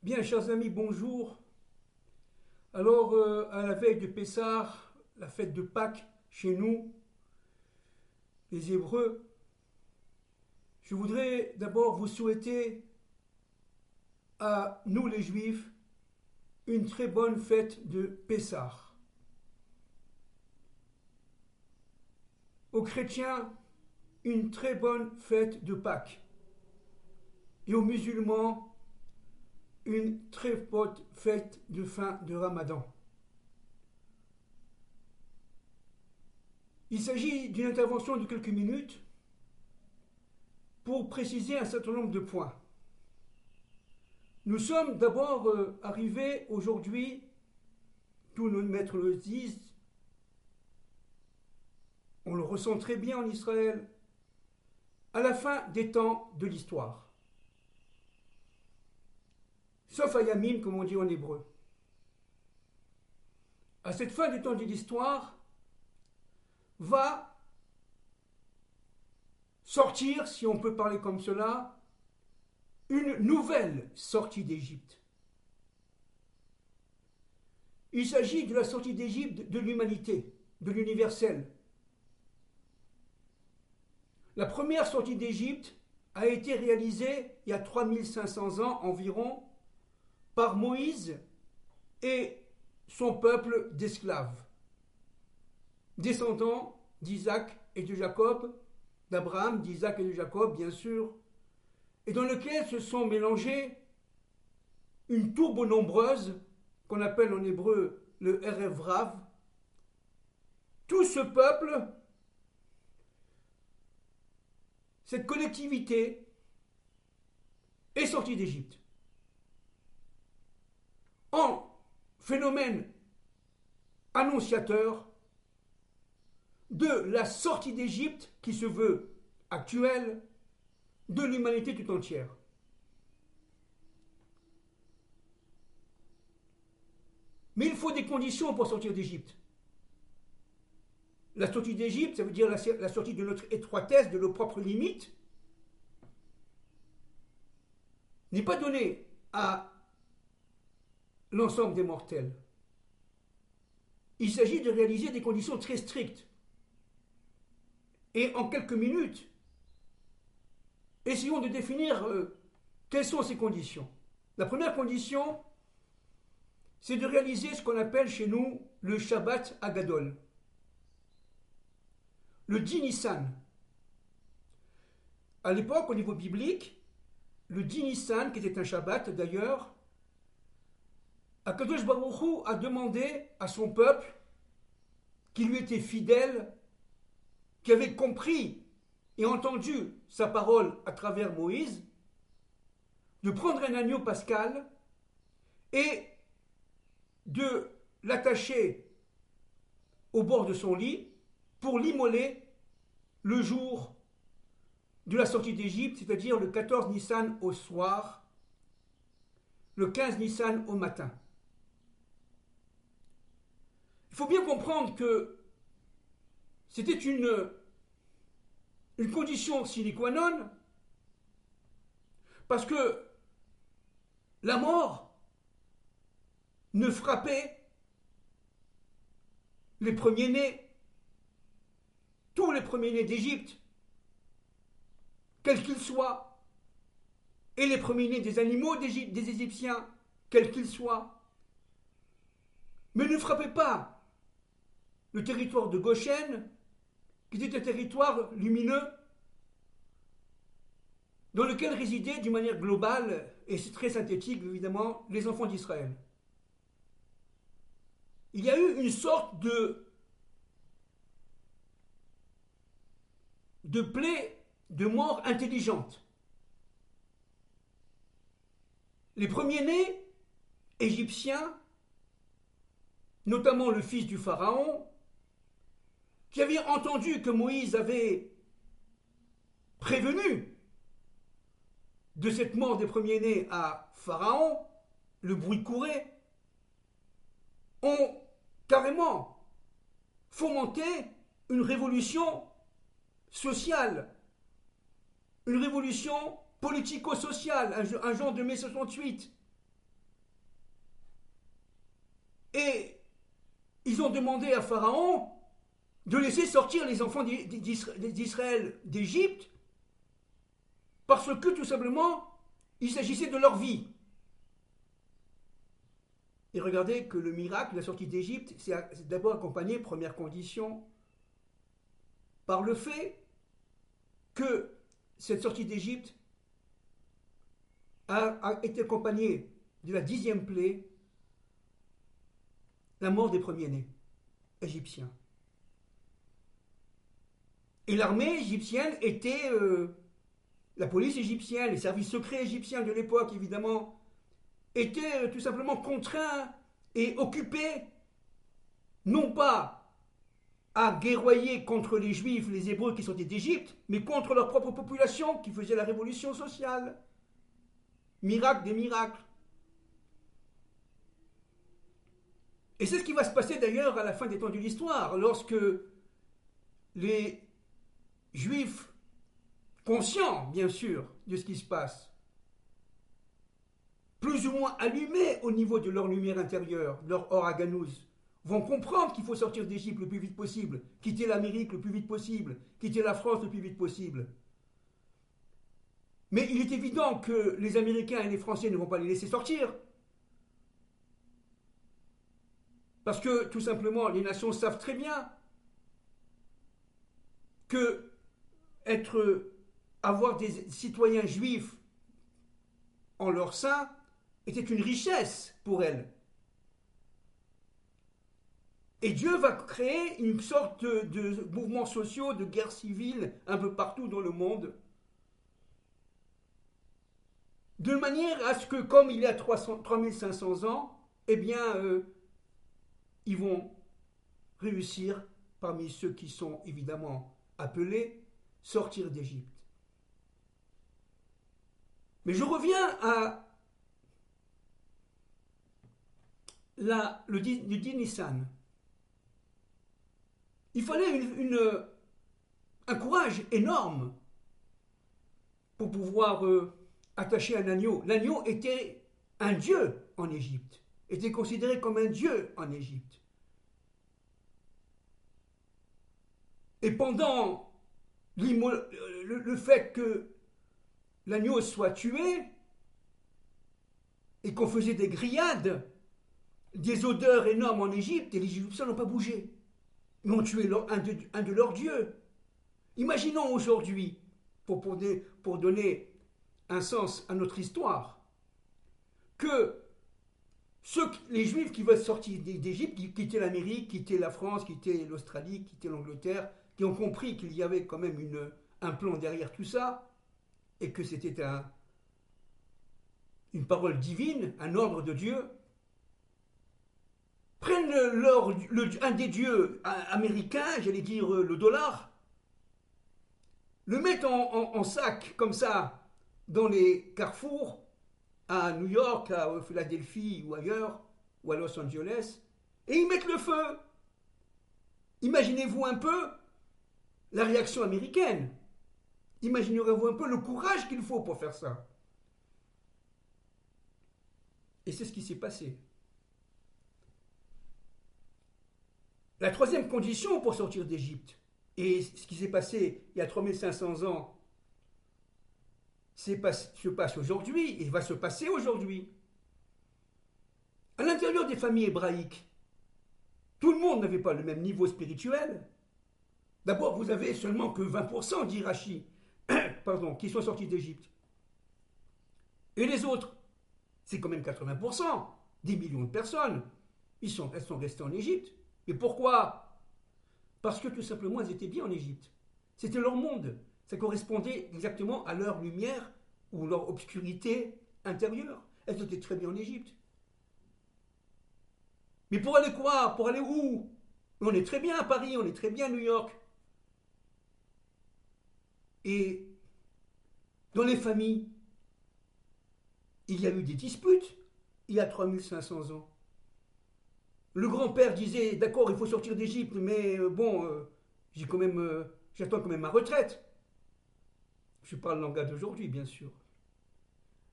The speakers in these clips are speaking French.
Bien, chers amis, bonjour. Alors, à la veille de Pessah, la fête de Pâques chez nous, les Hébreux, je voudrais d'abord vous souhaiter à nous les Juifs une très bonne fête de Pessah. Aux chrétiens, une très bonne fête de Pâques. Et aux musulmans, une très bonne fête de fin de Ramadan. Il s'agit d'une intervention de quelques minutes pour préciser un certain nombre de points. Nous sommes d'abord arrivés aujourd'hui, tous nos maîtres le disent, on le ressent très bien en Israël, à la fin des temps de l'histoire. Sauf à Yamim, comme on dit en hébreu. À cette fin des temps de l'histoire, va sortir, si on peut parler comme cela, une nouvelle sortie d'Égypte. Il s'agit de la sortie d'Égypte de l'humanité, de l'universel. La première sortie d'Égypte a été réalisée il y a 3500 ans environ par Moïse et son peuple d'esclaves, descendants d'Isaac et de Jacob, d'Abraham, d'Isaac et de Jacob, bien sûr, et dans lequel se sont mélangées une tourbe nombreuse, qu'on appelle en hébreu le Erev Rav. Tout ce peuple, cette collectivité, est sortie d'Égypte. En phénomène annonciateur de la sortie d'Égypte qui se veut actuelle de l'humanité tout entière. Mais il faut des conditions pour sortir d'Égypte. La sortie d'Égypte, ça veut dire la sortie de notre étroitesse, de nos propres limites, n'est pas donnée à l'ensemble des mortels. Il s'agit de réaliser des conditions très strictes. Et en quelques minutes, essayons de définir quelles sont ces conditions. La première condition, c'est de réaliser ce qu'on appelle chez nous le Shabbat Agadol. Le 10 Nissan. À l'époque, au niveau biblique, le 10 Nissan, qui était un Shabbat d'ailleurs, Akadosh Baruch Hu a demandé à son peuple, qui lui était fidèle, qui avait compris et entendu sa parole à travers Moïse, de prendre un agneau pascal et de l'attacher au bord de son lit pour l'immoler le jour de la sortie d'Égypte, c'est-à-dire le 14 Nissan au soir, le 15 Nissan au matin. Il faut bien comprendre que c'était une condition sine qua non, parce que la mort ne frappait les premiers-nés, tous les premiers-nés d'Égypte, quels qu'ils soient, et les premiers-nés des animaux des Égyptiens, quels qu'ils soient, mais ne frappait pas le territoire de Goshen, qui était un territoire lumineux, dans lequel résidaient d'une manière globale, et c'est très synthétique évidemment, les enfants d'Israël. Il y a eu une sorte de plaie de mort intelligente. Les premiers-nés égyptiens, notamment le fils du pharaon, qui avait entendu que Moïse avait prévenu de cette mort des premiers-nés à Pharaon, le bruit courait, ont carrément fomenté une révolution sociale, une révolution politico-sociale, un genre de mai 68, Et ils ont demandé à Pharaon de laisser sortir les enfants d'Israël d'Égypte parce que tout simplement, il s'agissait de leur vie. Et regardez que le miracle, la sortie d'Égypte, c'est d'abord accompagné, première condition, par le fait que cette sortie d'Égypte a été accompagnée de la 10e plaie, la mort des premiers-nés égyptiens. Et l'armée égyptienne était, la police égyptienne, les services secrets égyptiens de l'époque, évidemment, étaient tout simplement contraints et occupés, non pas à guerroyer contre les Juifs, les Hébreux qui sortaient d'Égypte, mais contre leur propre population qui faisait la révolution sociale. Miracle des miracles. Et c'est ce qui va se passer d'ailleurs à la fin des temps de l'histoire, lorsque les Juifs, conscients bien sûr de ce qui se passe, plus ou moins allumés au niveau de leur lumière intérieure, leur or aganous, vont comprendre qu'il faut sortir d'Égypte le plus vite possible, quitter l'Amérique le plus vite possible, quitter la France le plus vite possible. Mais il est évident que les Américains et les Français ne vont pas les laisser sortir. Parce que, tout simplement, les nations savent très bien que avoir des citoyens juifs en leur sein était une richesse pour elles. Et Dieu va créer une sorte de mouvements sociaux, de guerres civiles un peu partout dans le monde, de manière à ce que, comme il y a 3500 ans, eh bien, ils vont réussir, parmi ceux qui sont évidemment appelés, sortir d'Égypte. Mais je reviens à le 10 Nissan. Il fallait un courage énorme pour pouvoir attacher un agneau. L'agneau était un dieu en Égypte, était considéré comme un dieu en Égypte. Et pendant le fait que l'agneau soit tué et qu'on faisait des grillades, des odeurs énormes en Égypte, et les Égyptiens n'ont pas bougé. Ils ont tué un de leurs dieux. Imaginons aujourd'hui, pour donner un sens à notre histoire, que les Juifs qui veulent sortir d'Égypte, qui quittaient l'Amérique, quittaient la France, quittaient l'Australie, quittaient l'Angleterre, qui ont compris qu'il y avait quand même un plan derrière tout ça, et que c'était une parole divine, un ordre de Dieu, prennent un des dieux américains, j'allais dire le dollar, le mettent en sac comme ça dans les carrefours à New York, à Philadelphie ou ailleurs, ou à Los Angeles, et ils mettent le feu. Imaginez-vous un peu la réaction américaine. Imaginez-vous un peu le courage qu'il faut pour faire ça. Et c'est ce qui s'est passé. La troisième condition pour sortir d'Égypte, et ce qui s'est passé il y a 3500 ans, se passe aujourd'hui et va se passer aujourd'hui. À l'intérieur des familles hébraïques, tout le monde n'avait pas le même niveau spirituel. D'abord, vous avez seulement que 20% d'Irachi, qui sont sortis d'Égypte. Et les autres, c'est quand même 80%, 10 millions de personnes. Elles sont restées en Égypte. Mais pourquoi? Parce que tout simplement, elles étaient bien en Égypte. C'était leur monde. Ça correspondait exactement à leur lumière ou leur obscurité intérieure. Elles étaient très bien en Égypte. Mais pour aller quoi? Pour aller où? On est très bien à Paris, on est très bien à New York. Et dans les familles, il y a eu des disputes il y a 3500 ans. Le grand-père disait, d'accord, il faut sortir d'Égypte, mais j'attends quand même ma retraite. Je parle le langage d'aujourd'hui, bien sûr.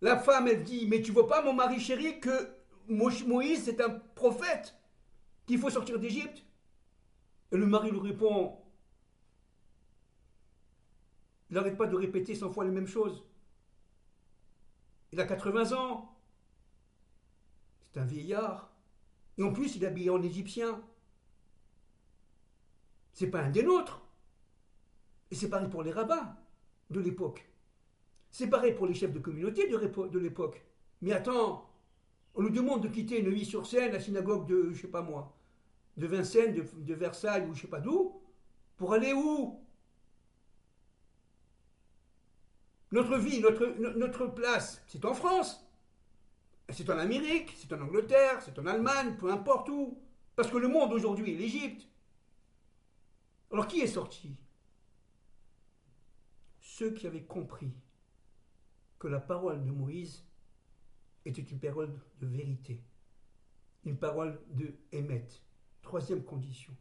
La femme, elle dit, mais tu vois pas, mon mari chéri, que Moïse, c'est un prophète. qu'il faut sortir d'Égypte. Et le mari lui répond, il n'arrête pas de répéter 100 fois les mêmes choses. Il a 80 ans. C'est un vieillard. Et en plus, il est habillé en égyptien. C'est pas un des nôtres. Et c'est pareil pour les rabbins de l'époque. C'est pareil pour les chefs de communauté de l'époque. Mais attends, on nous demande de quitter Neuilly-sur-Seine, la synagogue de, je sais pas moi, de Vincennes, de Versailles ou je sais pas d'où, pour aller où? Notre vie, notre place, c'est en France. C'est en Amérique, c'est en Angleterre, c'est en Allemagne, peu importe où. Parce que le monde aujourd'hui est l'Égypte. Alors qui est sorti? Ceux qui avaient compris que la parole de Moïse était une parole de vérité, une parole de émet. Troisième condition.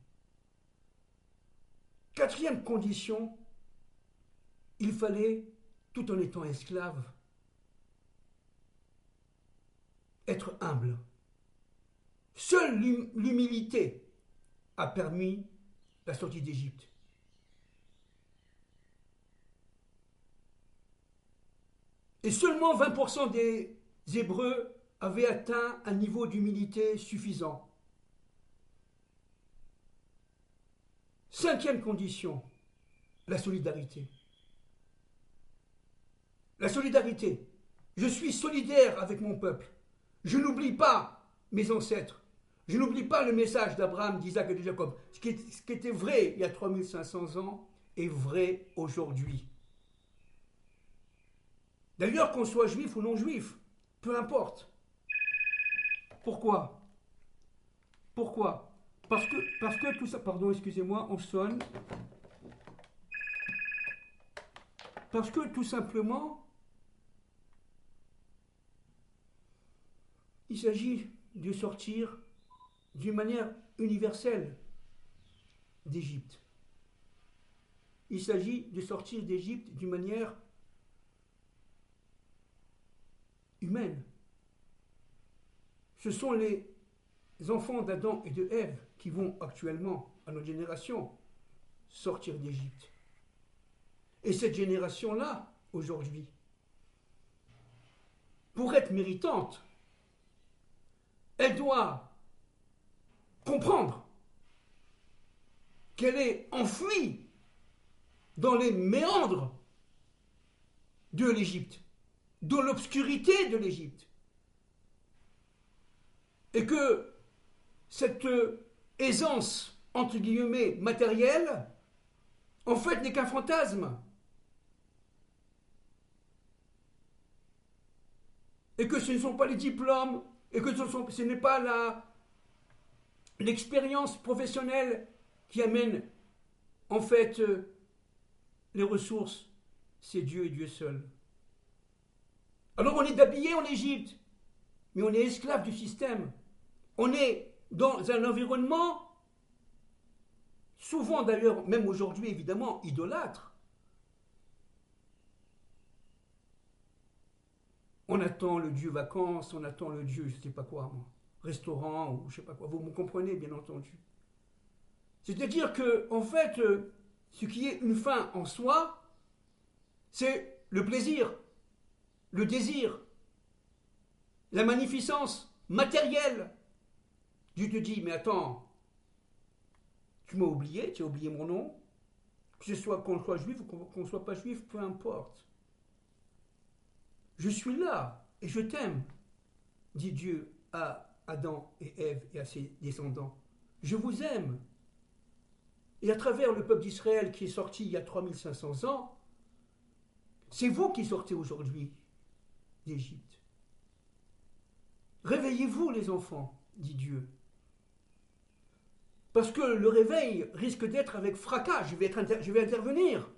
Quatrième condition, il fallait, tout en étant esclave, être humble. Seule l'humilité a permis la sortie d'Égypte. Et seulement 20% des Hébreux avaient atteint un niveau d'humilité suffisant. Cinquième condition, la solidarité. La solidarité. Je suis solidaire avec mon peuple. Je n'oublie pas mes ancêtres. Je n'oublie pas le message d'Abraham, d'Isaac et de Jacob. Ce qui était vrai il y a 3500 ans est vrai aujourd'hui. D'ailleurs, qu'on soit juif ou non juif, peu importe. Pourquoi? Pourquoi? Parce que tout ça... Pardon, excusez-moi, on sonne. Parce que tout simplement, il s'agit de sortir d'une manière universelle d'Égypte. Il s'agit de sortir d'Égypte d'une manière humaine. Ce sont les enfants d'Adam et de Ève qui vont actuellement, à notre génération, sortir d'Égypte. Et cette génération-là, aujourd'hui, pour être méritante, elle doit comprendre qu'elle est enfouie dans les méandres de l'Égypte, dans l'obscurité de l'Égypte. Et que cette aisance, entre guillemets, matérielle, en fait, n'est qu'un fantasme. Et que ce ne sont pas les diplômes, et que ce n'est pas l'expérience professionnelle qui amène, en fait, les ressources. C'est Dieu et Dieu seul. Alors on est habillé en Égypte, mais on est esclave du système. On est dans un environnement, souvent d'ailleurs, même aujourd'hui évidemment, idolâtre. On attend le Dieu vacances, on attend le Dieu, je ne sais pas quoi, moi, restaurant ou je ne sais pas quoi. Vous me comprenez, bien entendu. C'est-à-dire que, en fait, ce qui est une fin en soi, c'est le plaisir, le désir, la magnificence matérielle. Dieu te dit, mais attends, tu m'as oublié, tu as oublié mon nom, que ce soit qu'on soit juif ou qu'on ne soit pas juif, peu importe. Je suis là et je t'aime, dit Dieu à Adam et Ève et à ses descendants. Je vous aime. Et à travers le peuple d'Israël qui est sorti il y a 3500 ans, c'est vous qui sortez aujourd'hui d'Égypte. Réveillez-vous les enfants, dit Dieu. Parce que le réveil risque d'être avec fracas, je vais intervenir.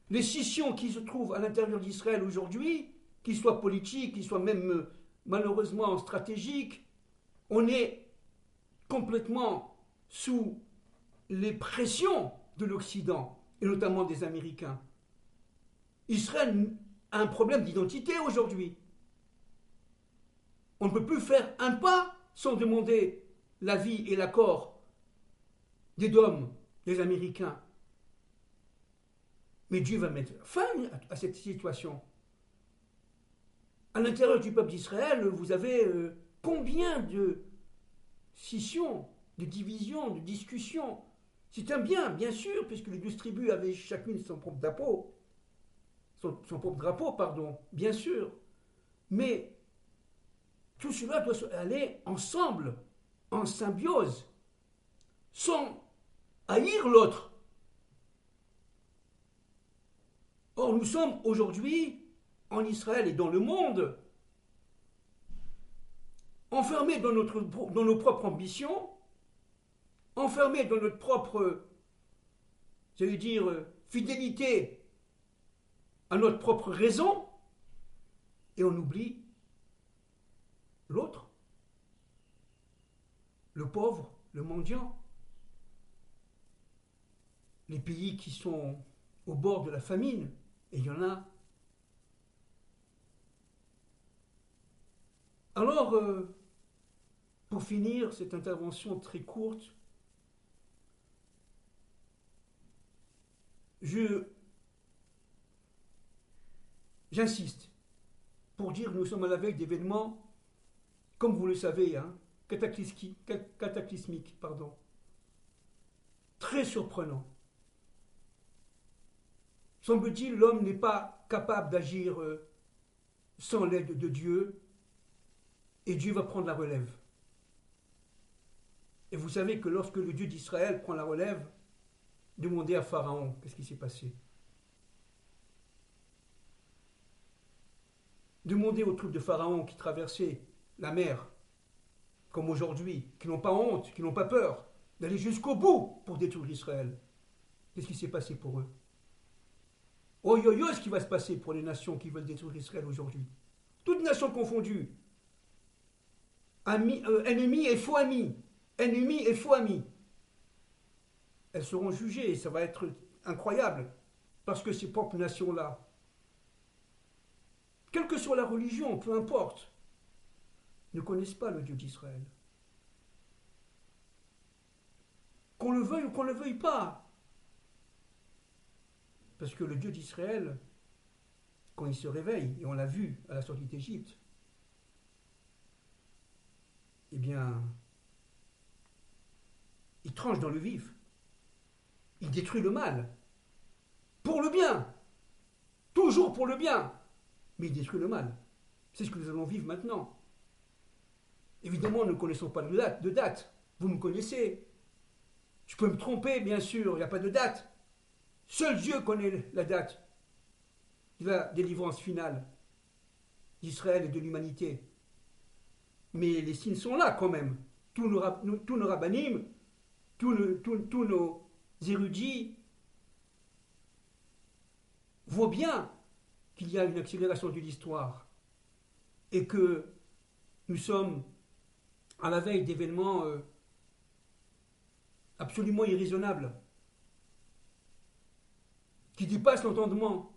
Les scissions qui se trouvent à l'intérieur d'Israël aujourd'hui, qu'ils soient politiques, qu'ils soient même malheureusement stratégiques, on est complètement sous les pressions de l'Occident, et notamment des Américains. Israël a un problème d'identité aujourd'hui. On ne peut plus faire un pas sans demander l'avis et l'accord des DOM, des Américains. Mais Dieu va mettre fin à cette situation. À l'intérieur du peuple d'Israël, vous avez combien de scissions, de divisions, de discussions. C'est un bien sûr, puisque les 12 tribus avaient chacune son propre drapeau, son propre drapeau, pardon, bien sûr. Mais tout cela doit aller ensemble, en symbiose, sans haïr l'autre. Or, nous sommes aujourd'hui, en Israël et dans le monde, enfermés dans nos propres ambitions, enfermés dans notre propre, j'allais dire, fidélité à notre propre raison, et on oublie l'autre, le pauvre, le mendiant, les pays qui sont au bord de la famine, et il y en a. Alors, pour finir cette intervention très courte, j'insiste pour dire que nous sommes à la veille d'événements, comme vous le savez, hein, cataclysmiques, très surprenants. Semble-t-il, l'homme n'est pas capable d'agir sans l'aide de Dieu, et Dieu va prendre la relève. Et vous savez que lorsque le Dieu d'Israël prend la relève, demandez à Pharaon qu'est-ce qui s'est passé. Demandez aux troupes de Pharaon qui traversaient la mer, comme aujourd'hui, qui n'ont pas honte, qui n'ont pas peur, d'aller jusqu'au bout pour détruire Israël. Qu'est-ce qui s'est passé pour eux? Oh yo yo, ce qui va se passer pour les nations qui veulent détruire Israël aujourd'hui. Toutes nations confondues. Ennemis et faux amis. Ennemis et faux amis. Elles seront jugées et ça va être incroyable. Parce que ces propres nations-là, quelle que soit la religion, peu importe, ne connaissent pas le Dieu d'Israël. Qu'on le veuille ou qu'on ne le veuille pas. Parce que le Dieu d'Israël, quand il se réveille, et on l'a vu à la sortie d'Égypte, eh bien, il tranche dans le vif. Il détruit le mal. Pour le bien. Toujours pour le bien. Mais il détruit le mal. C'est ce que nous allons vivre maintenant. Évidemment, nous ne connaissons pas de date. Vous me connaissez. Je peux me tromper, bien sûr, il n'y a pas de date. Seul Dieu connaît la date de la délivrance finale d'Israël et de l'humanité. Mais les signes sont là quand même. Tous nos rabbinim, tous nos érudits voient bien qu'il y a une accélération de l'histoire et que nous sommes à la veille d'événements absolument irraisonnables qui dépassent l'entendement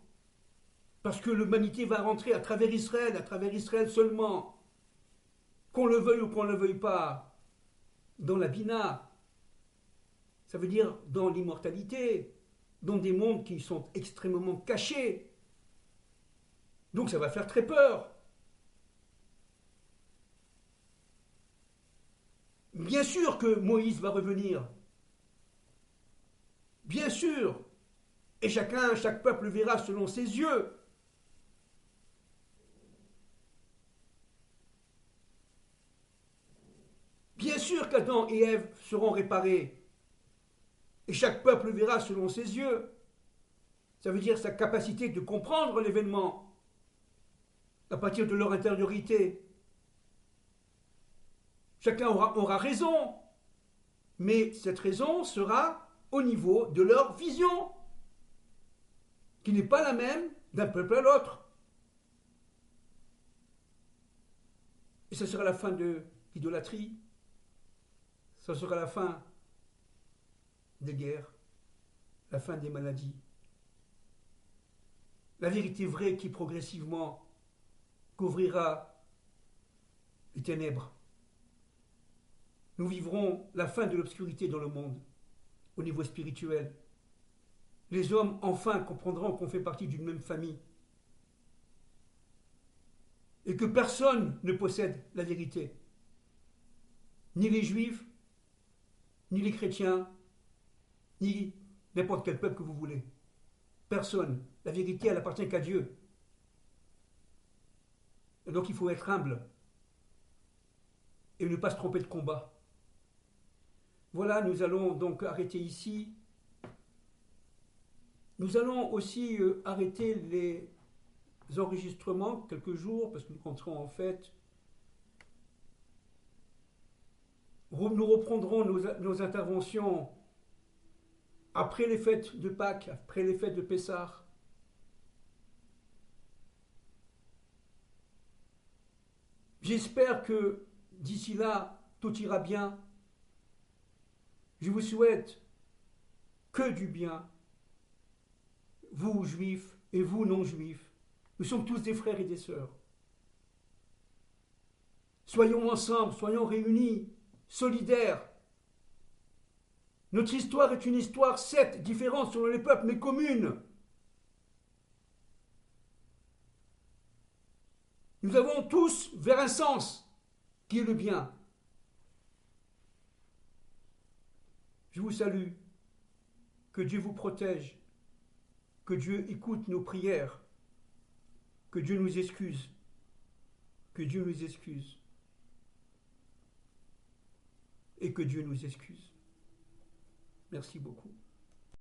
parce que l'humanité va rentrer à travers Israël seulement, qu'on le veuille ou qu'on ne le veuille pas, dans la Bina, ça veut dire dans l'immortalité, dans des mondes qui sont extrêmement cachés. Donc ça va faire très peur. Bien sûr que Moïse va revenir. Bien sûr. Et chaque peuple verra selon ses yeux. Bien sûr qu'Adam et Ève seront réparés. Et chaque peuple verra selon ses yeux. Ça veut dire sa capacité de comprendre l'événement à partir de leur intériorité. Chacun aura raison, mais cette raison sera au niveau de leur vision, qui n'est pas la même d'un peuple à l'autre. Et ce sera la fin de l'idolâtrie, ce sera la fin des guerres, la fin des maladies. La vérité vraie qui progressivement couvrira les ténèbres. nous vivrons la fin de l'obscurité dans le monde, au niveau spirituel. Les hommes, enfin, comprendront qu'on fait partie d'une même famille et que personne ne possède la vérité. Ni les juifs, ni les chrétiens, ni n'importe quel peuple que vous voulez. Personne. La vérité, elle appartient qu'à Dieu. Et donc il faut être humble et ne pas se tromper de combat. Voilà, nous allons donc arrêter ici. Nous allons aussi arrêter les enregistrements quelques jours, parce que nous compterons en fait. Nous reprendrons nos interventions après les fêtes de Pâques, après les fêtes de Pessah. J'espère que d'ici là, tout ira bien. Je vous souhaite que du bien, vous juifs et vous non-juifs. Nous sommes tous des frères et des sœurs. Soyons ensemble, soyons réunis, solidaires. Notre histoire est une histoire, certes, différente selon les peuples, mais commune. Nous avons tous vers un sens qui est le bien. Je vous salue. Que Dieu vous protège. Que Dieu écoute nos prières. Que Dieu nous excuse. Que Dieu nous excuse. Et que Dieu nous excuse. Merci beaucoup.